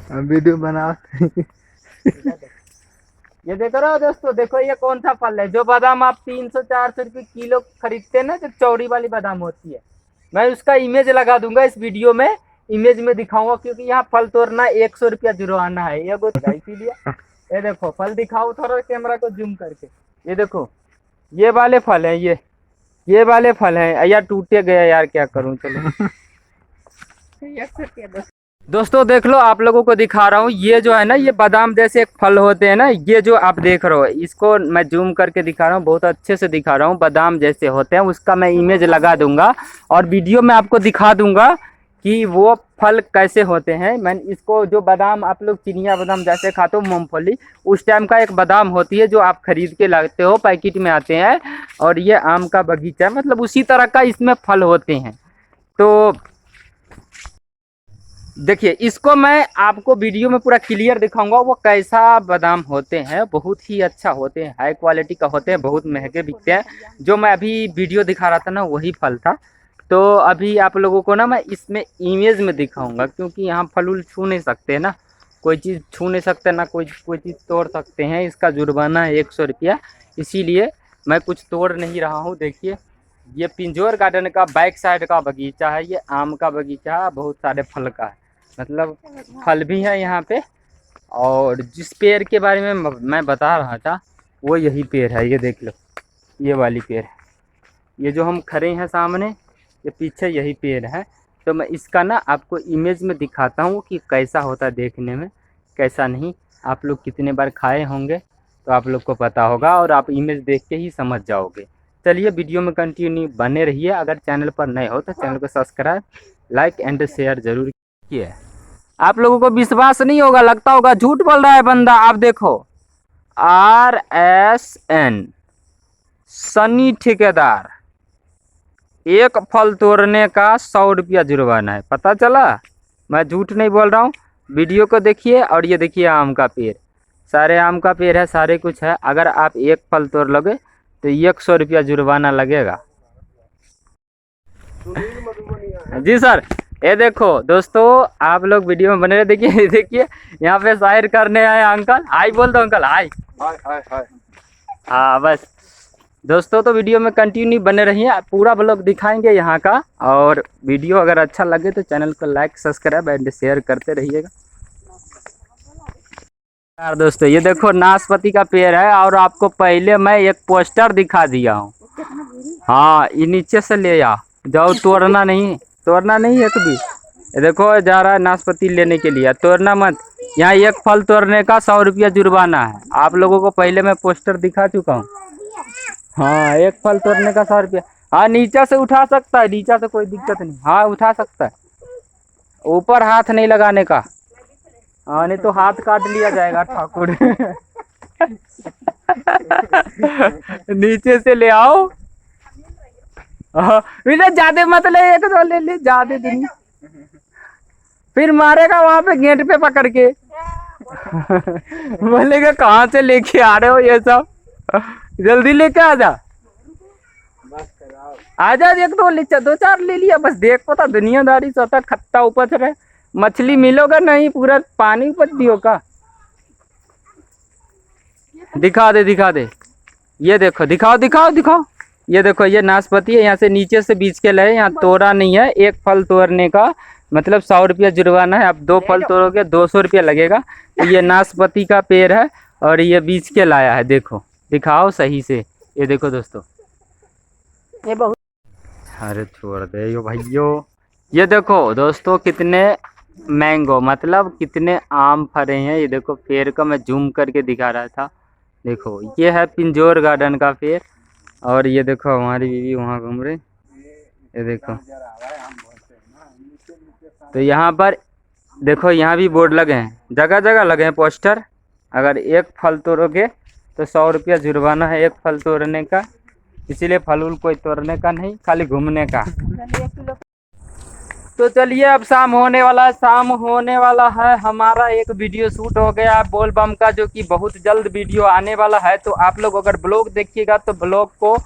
Video बनाओ। ये देख रहे हो दोस्तों, देखो ये कौन सा फल है। जो बादाम आप 300-400 रुपये किलो खरीदते हैं ना, जो चौड़ी वाली बादाम होती है, मैं उसका इमेज लगा दूंगा इस वीडियो में। इमेज में दिखाऊंगा, क्योंकि यहाँ फल तोड़ना 100 रुपया जुर्माना है ये इसीलिए। ये देखो फल दिखाओ थोड़ा कैमरा को जूम करके। ये देखो ये वाले फल है, ये वाले फल हैं यार। टूटे गए यार, क्या करूं, चलो। दोस्तों देख लो, आप लोगों को दिखा रहा हूँ। ये जो है ना, ये बादाम जैसे एक फल होते हैं ना, ये जो आप देख रहे हो, इसको मैं जूम करके दिखा रहा हूँ, बहुत अच्छे से दिखा रहा हूँ। बादाम जैसे होते हैं, उसका मैं इमेज लगा दूंगा और वीडियो में आपको दिखा दूंगा कि वो फल कैसे होते हैं। मैं इसको, जो बादाम आप लोग चिनिया बादाम जैसे खाते हो, मूंगफली, उस टाइम का एक बादाम होती है जो आप खरीद के लाते हो, पैकेट में आते हैं। और ये आम का बगीचा है, मतलब उसी तरह का इसमें फल होते हैं। तो देखिए, इसको मैं आपको वीडियो में पूरा क्लियर दिखाऊंगा वो कैसा बादाम होते हैं। बहुत ही अच्छा होते हैं, हाई क्वालिटी का होते हैं, बहुत महंगे बिकते हैं। जो मैं अभी वीडियो दिखा रहा था ना, वही फल था। तो अभी आप लोगों को ना मैं इसमें इमेज में दिखाऊंगा, क्योंकि यहाँ फल उल छू नहीं सकते ना, कोई चीज़ छू नहीं सकते ना, कोई चीज़ तोड़ सकते हैं। इसका जुर्माना है 100 रुपया, इसीलिए मैं कुछ तोड़ नहीं रहा हूँ। देखिए, ये पिंजौर गार्डन का बैक साइड का बगीचा है। ये आम का बगीचा है, बहुत सारे फल का है, मतलब फल भी है यहाँ पे। और जिस पेड़ के बारे में मैं बता रहा था, वो यही पेड़ है। ये देख लो, ये वाली पेड़ है, ये जो हम खड़े हैं सामने, ये पीछे यही पेड़ है। तो मैं इसका ना आपको इमेज में दिखाता हूँ कि कैसा होता है देखने में, कैसा नहीं। आप लोग कितने बार खाए होंगे तो आप लोग को पता होगा, और आप इमेज देख के ही समझ जाओगे। चलिए वीडियो में कंटिन्यू बने रहिए। अगर चैनल पर नए हो तो चैनल को सब्सक्राइब, लाइक एंड शेयर जरूर किए। आप लोगों को विश्वास नहीं होगा, लगता होगा झूठ बोल रहा है बंदा। आप देखो, RSN सनी ठेकेदार, एक फल तोड़ने का 100 रुपया जुर्माना है। पता चला, मैं झूठ नहीं बोल रहा हूँ। वीडियो को देखिए। और ये देखिए आम का पेड़, सारे आम का पेड़ है, सारे कुछ है। अगर आप एक फल तोड़ लोगे तो 100 रुपया जुर्माना लगेगा। जी सर। ये देखो दोस्तों, आप लोग वीडियो में बने रहे। देखिए देखिए, यहाँ पे शायर करने आए अंकल। हाय बोल दो अंकल, हाय। हाय हाय हाय। हाँ बस दोस्तों, तो वीडियो में कंटिन्यू बने रहिए, पूरा ब्लॉग दिखाएंगे यहाँ का। और वीडियो अगर अच्छा लगे तो चैनल को लाइक, सब्सक्राइब एंड शेयर करते रहिएगा यार। दोस्तों ये देखो, नाशपाती का पेड़ है, और आपको पहले मैं एक पोस्टर दिखा दिया हूँ। हाँ, ये नीचे से ले जाओ, तोड़ना नहीं एक भी। ये देखो, जा रहा है नाशपाती लेने के लिए, तोड़ना मत। यहाँ एक फल तोड़ने का 100 रुपया जुर्माना है। आप लोगों को पहले मैं पोस्टर दिखा चुका हूँ। हाँ, एक फल तोड़ने का 100 रुपया। हाँ, नीचे से उठा सकता है, नीचे से कोई दिक्कत नहीं। हाँ, उठा सकता है, ऊपर हाथ नहीं लगाने का। हाँ, नहीं तो हाथ काट लिया जाएगा ठाकुर। नीचे से ले आओ। हाँ, ज्यादा मत ले, एक दो ले ले, ज्यादा नहीं, फिर मारेगा वहां पे गेट पे पकड़ के। बोलेगा कहाँ से लेके आ रहे हो ये सब, जल्दी लेके आ जा। आजा, एक दो ले, दो चार ले लिया बस। देख पता दुनियादारी सता खत्ता उपज रहे, मछली मिलोगा नहीं, पूरा पानी उपज दियो का। दिखा दे दिखा दे, ये देखो, दिखाओ दिखाओ दिखाओ। ये देखो, ये नाशपाती है, यहाँ से नीचे से बीच के लाए, यहाँ तोड़ा नहीं है। एक फल तोड़ने का मतलब 100 रुपया जुर्माना है। आप दो फल तोड़ोगे 200 रुपया लगेगा। तो ये नाशपाती का पेड़ है, और ये बीच के लाया है। देखो, दिखाओ सही से। ये देखो दोस्तों, ये बहुत, अरे छोड़ दे यो भाइयों। ये देखो दोस्तों, कितने मैंगो, मतलब कितने आम फरे हैं। ये देखो, पेड़ का मैं जूम करके दिखा रहा था। देखो, ये है पिंजौर गार्डन का पेड़। और ये देखो, हमारी बीवी वहाँ घूम रही। ये देखो, तो यहाँ पर देखो, यहाँ भी बोर्ड लगे हैं, जगह जगह लगे हैं पोस्टर। अगर एक फल तोड़ोगे तो 100 रुपया जुर्माना है, एक फल तोड़ने का। इसीलिए फल उल कोई तोड़ने का नहीं, खाली घूमने का। तो चलिए, अब शाम होने वाला है, शाम होने वाला है। हमारा एक वीडियो शूट हो गया बोल बम का, जो कि बहुत जल्द वीडियो आने वाला है। तो आप लोग अगर ब्लॉग देखिएगा तो ब्लॉग को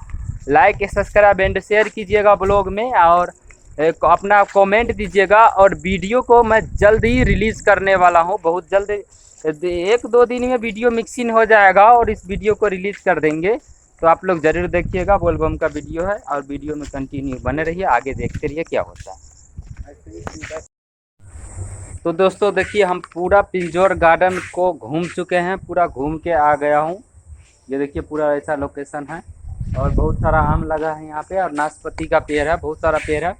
लाइक, सब्सक्राइब एंड शेयर कीजिएगा ब्लॉग में। और एक अपना कमेंट दीजिएगा। और वीडियो को मैं जल्द ही रिलीज़ करने वाला हूँ, बहुत जल्द, 1-2 दिन में वीडियो मिक्सिंग हो जाएगा और इस वीडियो को रिलीज़ कर देंगे। तो आप लोग ज़रूर देखिएगा, बोलबम का वीडियो है और वीडियो में कंटिन्यू बने रहिए, आगे देखते रहिए क्या होता है। तो दोस्तों देखिए, हम पूरा पिंजौर गार्डन को घूम चुके हैं, पूरा घूम के आ गया हूँ। ये देखिए पूरा ऐसा लोकेशन है और बहुत सारा आम लगा है यहाँ पे और नाशपाती का पेड़ है, बहुत सारा पेड़ है।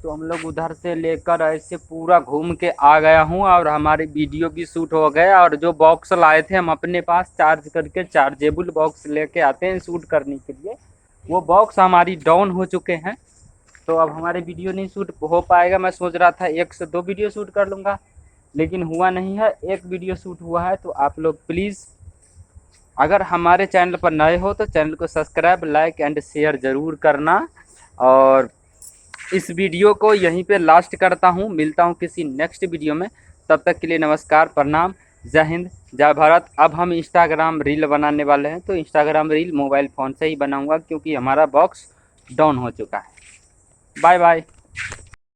तो हम लोग उधर से लेकर ऐसे पूरा घूम के आ गया हूँ और हमारी वीडियो भी शूट हो गया। और जो बॉक्स लाए थे हम अपने पास चार्ज करके, चार्जेबल बॉक्स लेके आते हैं शूट करने के लिए, वो बॉक्स हमारी डाउन हो चुके हैं। तो अब हमारे वीडियो नहीं शूट हो पाएगा। मैं सोच रहा था 1 से 2 वीडियो शूट कर लूँगा, लेकिन हुआ नहीं है, 1 वीडियो शूट हुआ है। तो आप लोग प्लीज़ अगर हमारे चैनल पर नए हो तो चैनल को सब्सक्राइब, लाइक एंड शेयर ज़रूर करना। और इस वीडियो को यहीं पे लास्ट करता हूँ, मिलता हूँ किसी नेक्स्ट वीडियो में। तब तक के लिए नमस्कार, प्रणाम, जय हिंद, जय भारत। अब हम इंस्टाग्राम रील बनाने वाले हैं, तो इंस्टाग्राम रील मोबाइल फ़ोन से ही बनाऊँगा क्योंकि हमारा बॉक्स डाउन हो चुका है। Bye bye.